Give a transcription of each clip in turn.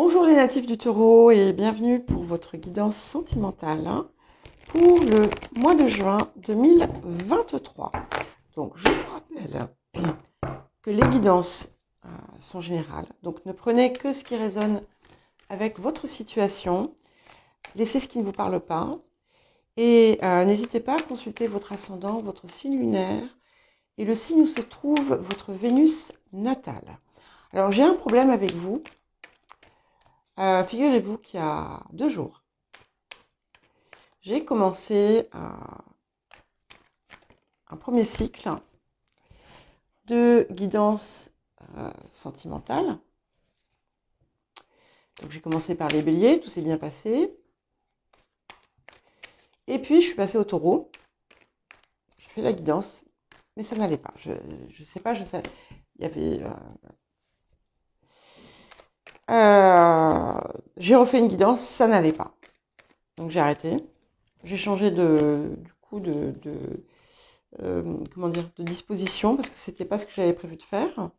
Bonjour les natifs du taureau et bienvenue pour votre guidance sentimentale pour le mois de juin 2023. Donc je vous rappelle que les guidances sont générales, donc ne prenez que ce qui résonne avec votre situation, laissez ce qui ne vous parle pas et n'hésitez pas à consulter votre ascendant, votre signe lunaire et le signe où se trouve votre Vénus natale. Alors j'ai un problème avec vous. Figurez-vous qu'il y a 2 jours, j'ai commencé un premier cycle de guidance sentimentale. Donc j'ai commencé par les béliers, tout s'est bien passé. Et puis je suis passée au taureau. Je fais la guidance, mais ça n'allait pas. Je sais pas, il y avait... j'ai refait une guidance, ça n'allait pas. Donc j'ai arrêté. J'ai changé de disposition parce que c'était pas ce que j'avais prévu de faire.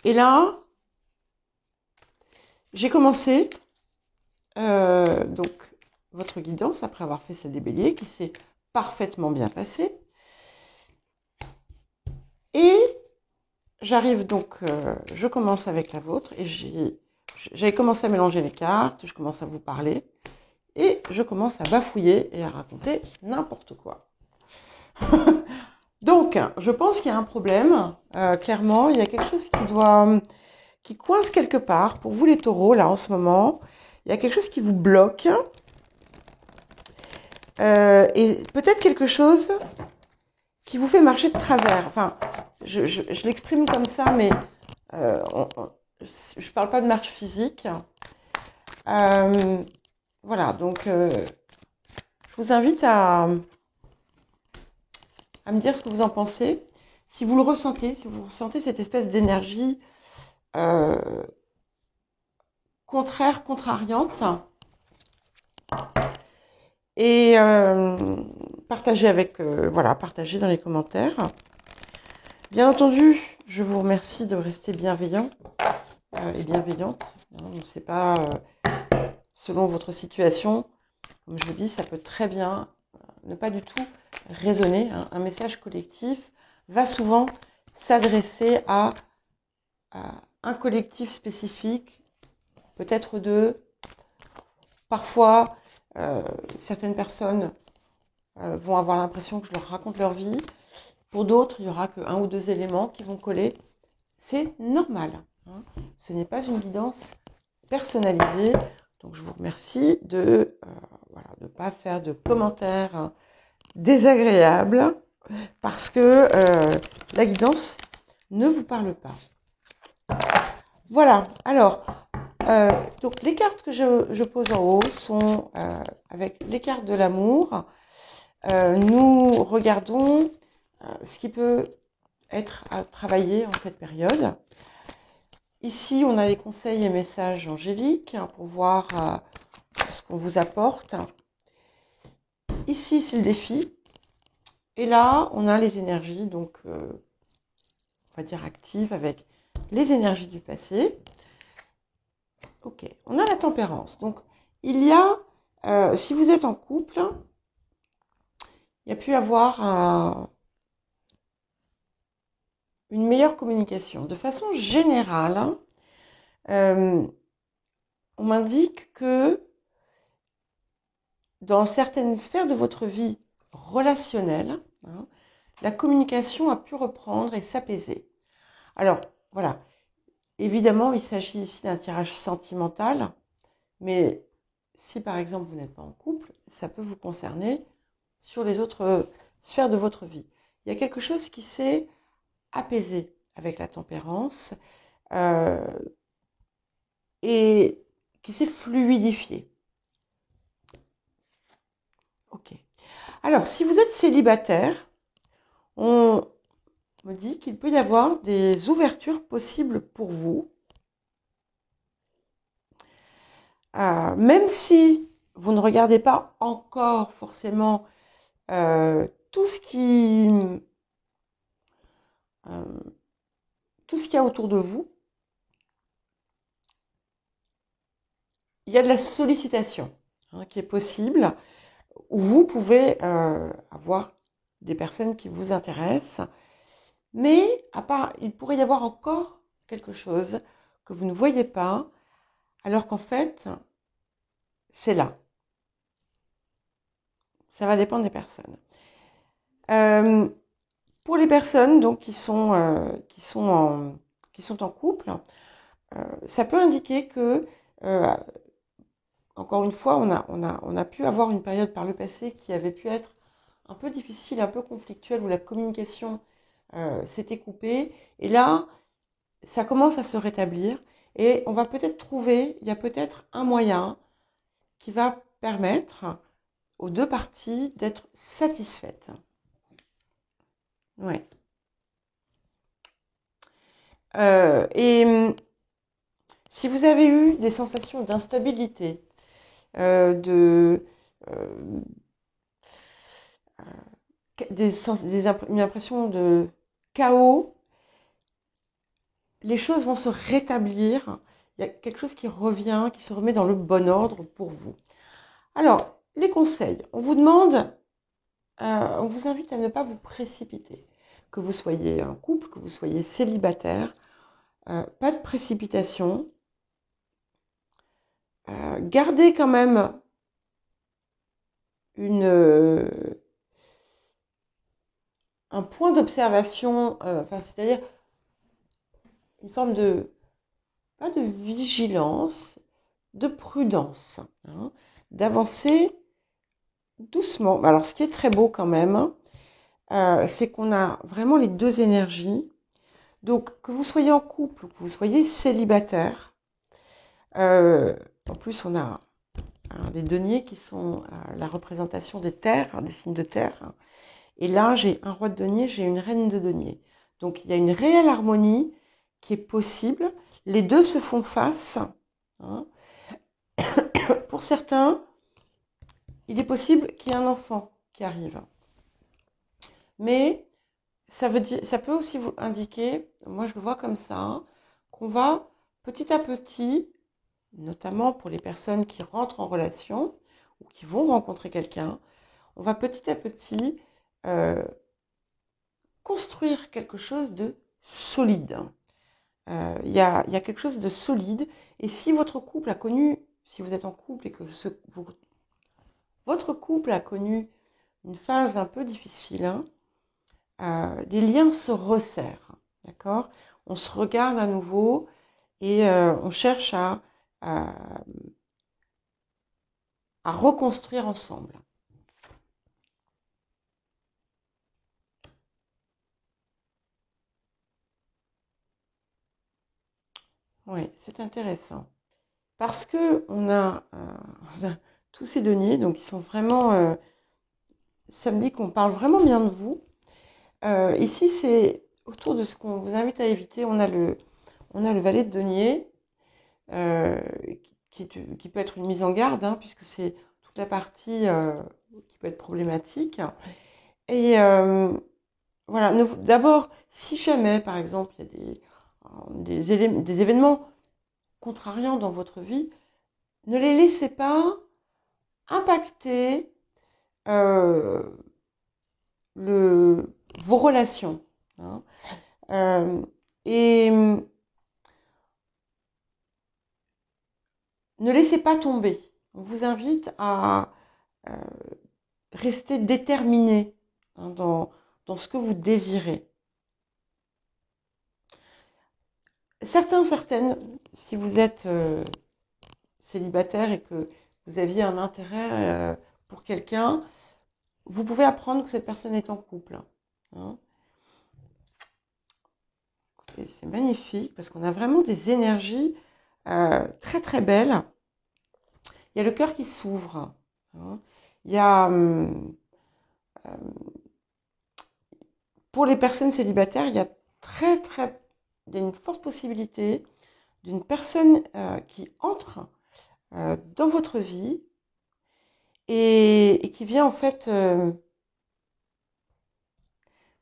Et là, j'ai commencé donc votre guidance après avoir fait celle des béliers qui s'est parfaitement bien passée. Et j'arrive donc, je commence avec la vôtre et j'avais commencé à mélanger les cartes, je commence à vous parler et je commence à bafouiller et à raconter n'importe quoi. Donc, je pense qu'il y a un problème. Clairement, il y a quelque chose qui coince quelque part. Pour vous les taureaux, là, en ce moment, il y a quelque chose qui vous bloque. Et peut-être quelque chose qui vous fait marcher de travers. Enfin, je l'exprime comme ça, mais je parle pas de marche physique. Voilà, donc je vous invite à me dire ce que vous en pensez. Si vous le ressentez, si vous ressentez cette espèce d'énergie contrariante, et partagez partagez dans les commentaires. Bien entendu, je vous remercie de rester bienveillant et bienveillante. On ne sait pas, selon votre situation, comme je vous dis, ça peut très bien ne pas du tout résonner. Un message collectif va souvent s'adresser à un collectif spécifique, peut-être deux. Parfois, certaines personnes vont avoir l'impression que je leur raconte leur vie. Pour d'autres, il n'y aura qu'un ou deux éléments qui vont coller. C'est normal. Ce n'est pas une guidance personnalisée. Donc, je vous remercie de ne pas faire de commentaires désagréables parce que la guidance ne vous parle pas. Voilà. Alors, donc les cartes que je pose en haut sont avec les cartes de l'amour. Nous regardons ce qui peut être à travailler en cette période. Ici, on a des conseils et messages angéliques pour voir ce qu'on vous apporte. Ici, c'est le défi. Et là, on a les énergies, donc on va dire actives avec les énergies du passé. Ok, on a la tempérance. Donc, il y a, si vous êtes en couple, il y a pu avoir une meilleure communication. De façon générale, on m'indique que dans certaines sphères de votre vie relationnelle, la communication a pu reprendre et s'apaiser. Alors, voilà. Évidemment, il s'agit ici d'un tirage sentimental, mais si par exemple vous n'êtes pas en couple, ça peut vous concerner sur les autres sphères de votre vie. Il y a quelque chose qui s'est apaisé avec la tempérance et qui s'est fluidifié. Ok. Alors, si vous êtes célibataire, on me dit qu'il peut y avoir des ouvertures possibles pour vous. Même si vous ne regardez pas encore forcément tout ce qu'il y a autour de vous, il y a de la sollicitation qui est possible, où vous pouvez avoir des personnes qui vous intéressent, mais à part, il pourrait y avoir encore quelque chose que vous ne voyez pas, alors qu'en fait, c'est là. Ça va dépendre des personnes. Pour les personnes donc, qui sont en couple, ça peut indiquer que, encore une fois, on a pu avoir une période par le passé qui avait pu être un peu difficile, un peu conflictuelle, où la communication s'était coupée. Et là, ça commence à se rétablir. Et on va peut-être trouver, il y a peut-être un moyen qui va permettre aux deux parties d'être satisfaites. Ouais. Et si vous avez eu des sensations d'instabilité, de une impression de chaos, les choses vont se rétablir. Il y a quelque chose qui revient, qui se remet dans le bon ordre pour vous. Alors, les conseils. On vous invite à ne pas vous précipiter. Que vous soyez en couple, que vous soyez célibataire, pas de précipitation. Gardez quand même un point d'observation, c'est-à-dire une forme de, pas de vigilance, de prudence, d'avancer doucement. Alors, ce qui est très beau quand même, c'est qu'on a vraiment les deux énergies. Donc, que vous soyez en couple ou que vous soyez célibataire, en plus, on a les deniers qui sont la représentation des terres, des signes de terre. Et là, j'ai un roi de denier, j'ai une reine de denier. Donc, il y a une réelle harmonie qui est possible. Les deux se font face. Pour certains, il est possible qu'il y ait un enfant qui arrive. Mais ça peut aussi vous indiquer, moi je le vois comme ça, qu'on va petit à petit, notamment pour les personnes qui rentrent en relation ou qui vont rencontrer quelqu'un, on va petit à petit construire quelque chose de solide. Il y a quelque chose de solide. Et si votre couple a connu, si vous êtes en couple et que votre couple a connu une phase un peu difficile, les liens se resserrent, d'accord? On se regarde à nouveau et on cherche à reconstruire ensemble. Oui, c'est intéressant. Parce que on a tous ces deniers, donc ils sont vraiment... ça me dit qu'on parle vraiment bien de vous. Ici, c'est autour de ce qu'on vous invite à éviter. On a le valet de denier, qui peut être une mise en garde, puisque c'est toute la partie qui peut être problématique. Et voilà, d'abord, si jamais, par exemple, il y a des événements contrariants dans votre vie, ne les laissez pas impacter vos relations. Et ne laissez pas tomber. On vous invite à rester déterminé dans ce que vous désirez. Certaines, si vous êtes célibataire et que vous aviez un intérêt pour quelqu'un, vous pouvez apprendre que cette personne est en couple. Et c'est magnifique parce qu'on a vraiment des énergies très très belles. Il y a le cœur qui s'ouvre. Il y a pour les personnes célibataires, il y a il y a une forte possibilité d'une personne qui entre dans votre vie et qui vient en fait, vous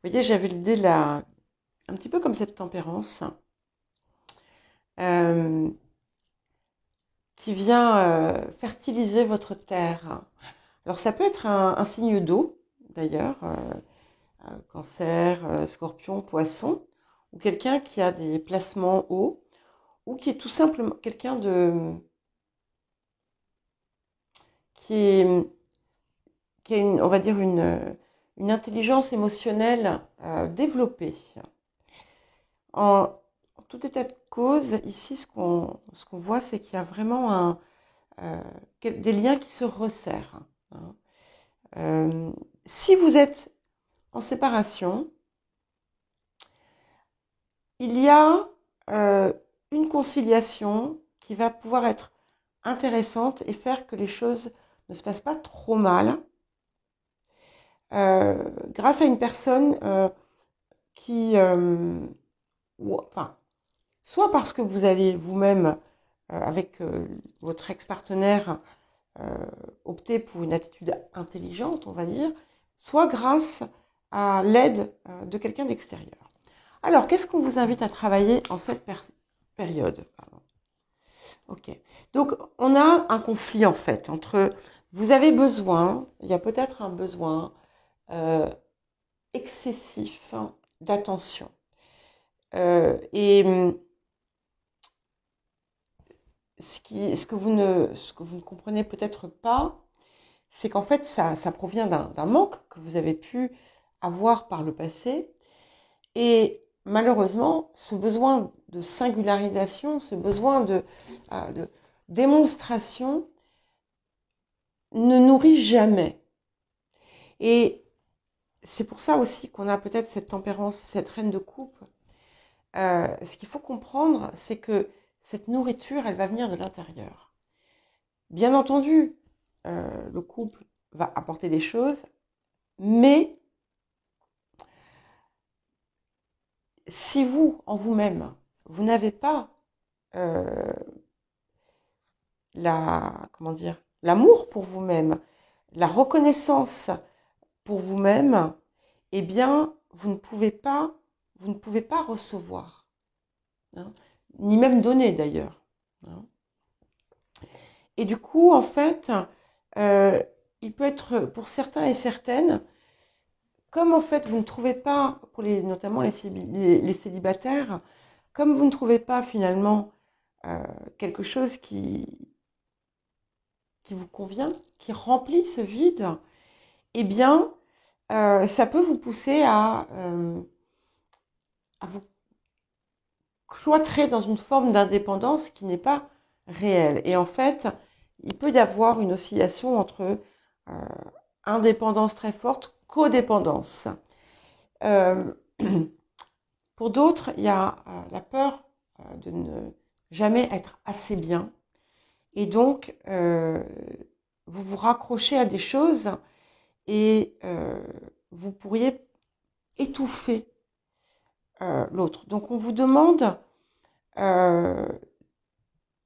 voyez, j'avais l'idée de un petit peu comme cette tempérance, qui vient fertiliser votre terre. Alors ça peut être un signe d'eau, d'ailleurs, Cancer, Scorpion, Poisson, ou quelqu'un qui a des placements hauts, ou qui est tout simplement quelqu'un qui est, qui a on va dire une intelligence émotionnelle développée. En tout état de cause, ici, ce qu'on voit, c'est qu'il y a vraiment des liens qui se resserrent. Hein. Si vous êtes en séparation, il y a une conciliation qui va pouvoir être intéressante et faire que les choses ne se passent pas trop mal grâce à une personne qui, enfin, soit parce que vous allez vous-même, avec votre ex-partenaire, opter pour une attitude intelligente, on va dire, soit grâce à l'aide de quelqu'un d'extérieur. Alors, qu'est-ce qu'on vous invite à travailler en cette période? Ok. Donc, on a un conflit en fait entre vous avez besoin, il y a peut-être un besoin excessif d'attention. Et ce que vous ne comprenez peut-être pas, c'est qu'en fait, ça provient d'un manque que vous avez pu avoir par le passé. Et malheureusement, ce besoin de singularisation, ce besoin de démonstration ne nourrit jamais. Et c'est pour ça aussi qu'on a peut-être cette tempérance, cette reine de coupe. Ce qu'il faut comprendre, c'est que cette nourriture, elle va venir de l'intérieur. Bien entendu, le couple va apporter des choses, mais si vous, en vous-même, vous n'avez pas comment dire, l'amour pour vous-même, la reconnaissance pour vous-même, eh bien, vous ne pouvez pas recevoir, hein, ni même donner d'ailleurs. Hein. Et du coup, en fait, il peut être pour certains et certaines, comme en fait vous ne trouvez pas, notamment les célibataires, comme vous ne trouvez pas finalement quelque chose qui vous convient, qui remplit ce vide, eh bien, ça peut vous pousser à vous cloîtrer dans une forme d'indépendance qui n'est pas réelle. Et en fait, il peut y avoir une oscillation entre indépendance très forte, codépendance. Pour d'autres, il y a la peur de ne jamais être assez bien. Et donc, vous vous raccrochez à des choses et vous pourriez étouffer l'autre. Donc, on vous demande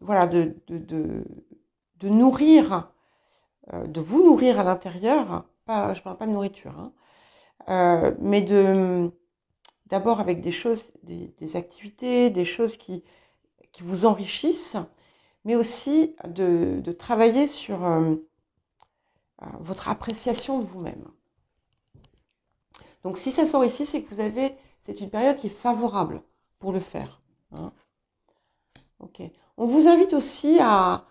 voilà, de nourrir, de vous nourrir à l'intérieur. Je ne parle pas de nourriture, hein, mais d'abord avec des choses, des activités, des choses qui vous enrichissent, mais aussi de travailler sur votre appréciation de vous-même. Donc si ça sort ici, c'est que c'est une période qui est favorable pour le faire. Hein. Ok. On vous invite aussi à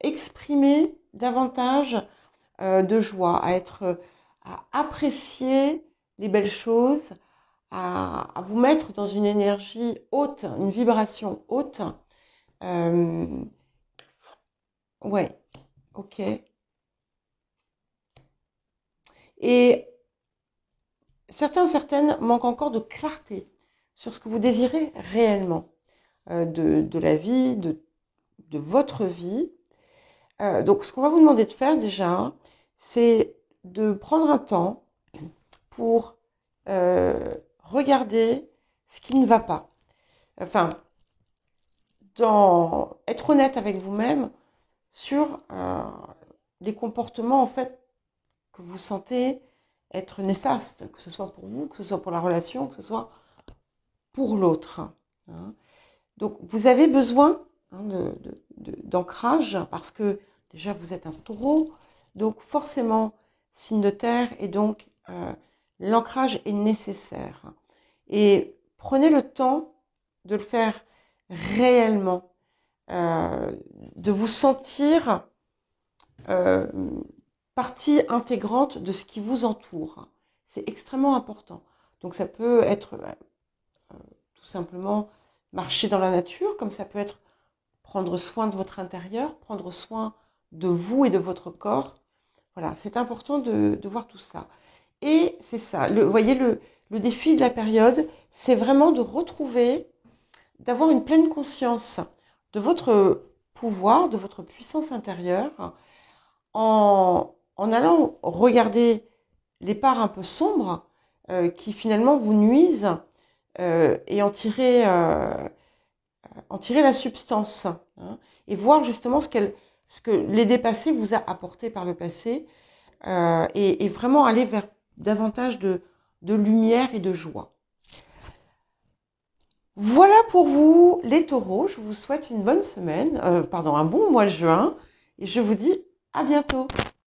exprimer davantage de joie, à apprécier les belles choses, à vous mettre dans une énergie haute, une vibration haute. Ouais, ok. Et certaines manquent encore de clarté sur ce que vous désirez réellement de la vie, de votre vie. Donc, ce qu'on va vous demander de faire déjà, c'est de prendre un temps pour regarder ce qui ne va pas. Enfin, être honnête avec vous-même sur les comportements en fait que vous sentez être néfastes, que ce soit pour vous, que ce soit pour la relation, que ce soit pour l'autre. Hein. Donc, vous avez besoin hein, d'ancrage, parce que déjà vous êtes un taureau, donc forcément signe de terre, et donc l'ancrage est nécessaire. Et prenez le temps de le faire réellement, de vous sentir partie intégrante de ce qui vous entoure. C'est extrêmement important. Donc ça peut être tout simplement marcher dans la nature, comme ça peut être prendre soin de votre intérieur, prendre soin de vous et de votre corps. Voilà, c'est important de voir tout ça. Et c'est ça, vous voyez, le défi de la période, c'est vraiment de retrouver, d'avoir une pleine conscience de votre pouvoir, de votre puissance intérieure, en allant regarder les parts un peu sombres qui finalement vous nuisent et en tirer la substance, hein, et voir justement ce que l'aider passé vous a apporté par le passé, et vraiment aller vers davantage de lumière et de joie. Voilà pour vous les taureaux, je vous souhaite une bonne semaine, un bon mois de juin, et je vous dis à bientôt.